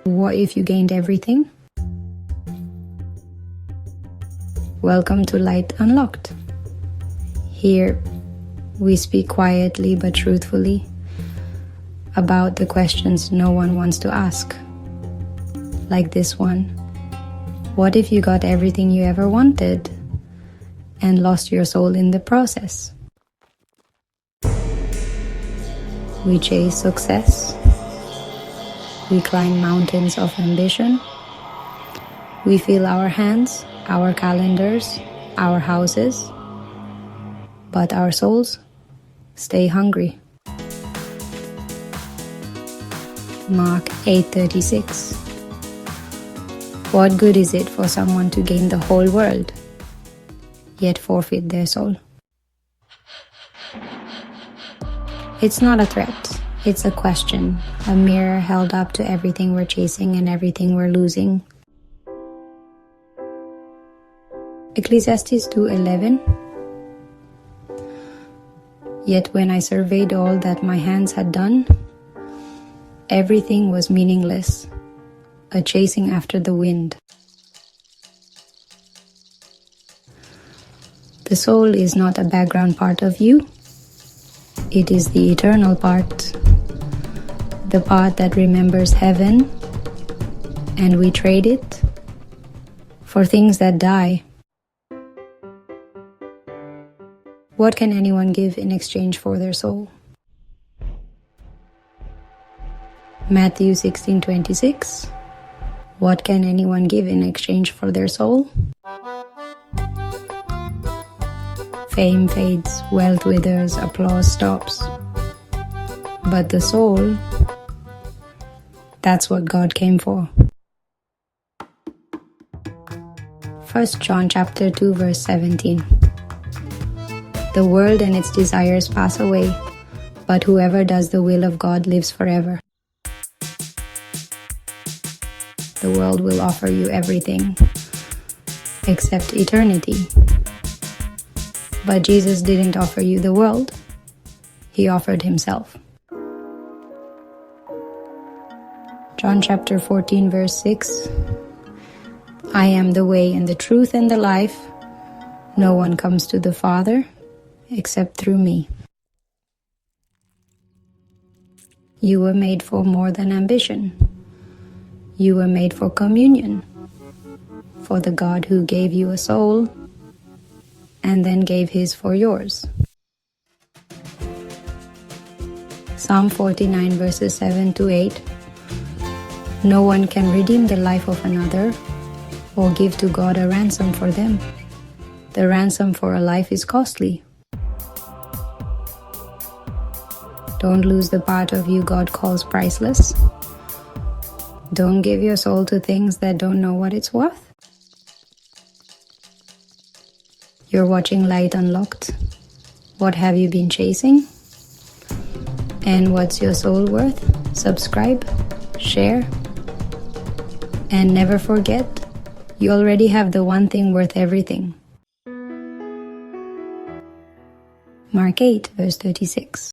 What if you gained everything? Welcome to Light Unlocked. Here, we speak quietly but truthfully about the questions no one wants to ask. Like this one. What if you got everything you ever wanted and lost your soul in the process? We chase success. We climb mountains of ambition. We fill our hands, our calendars, our houses, but our souls stay hungry. Mark 8:36. What good is it for someone to gain the whole world, yet forfeit their soul? It's not a threat, it's a question, a mirror held up to everything we're chasing and everything we're losing. Ecclesiastes 2:11. Yet when I surveyed all that my hands had done, everything was meaningless, a chasing after the wind. The soul is not a background part of you. It is the eternal part, the part that remembers heaven, and we trade it for things that die. What can anyone give in exchange for their soul? Matthew 16:26. What can anyone give in exchange for their soul? Fame fades, wealth withers, applause stops. But the soul, that's what God came for. 1 John chapter 2 verse 17. The world and its desires pass away, but whoever does the will of God lives forever. The world will offer you everything except eternity. But Jesus didn't offer you the world. He offered himself. John chapter 14 verse 6. I am the way and the truth and the life. No one comes to the Father except through me. You were made for more than ambition. You were made for communion, for the God who gave you a soul and then gave his for yours. Psalm 49 verses 7 to 8. No one can redeem the life of another or give to God a ransom for them. The ransom for a life is costly. Don't lose the part of you God calls priceless. Don't give your soul to things that don't know what it's worth. You're watching Light Unlocked. What have you been chasing? And what's your soul worth? Subscribe, share, and never forget, you already have the one thing worth everything. Mark 8 verse 36.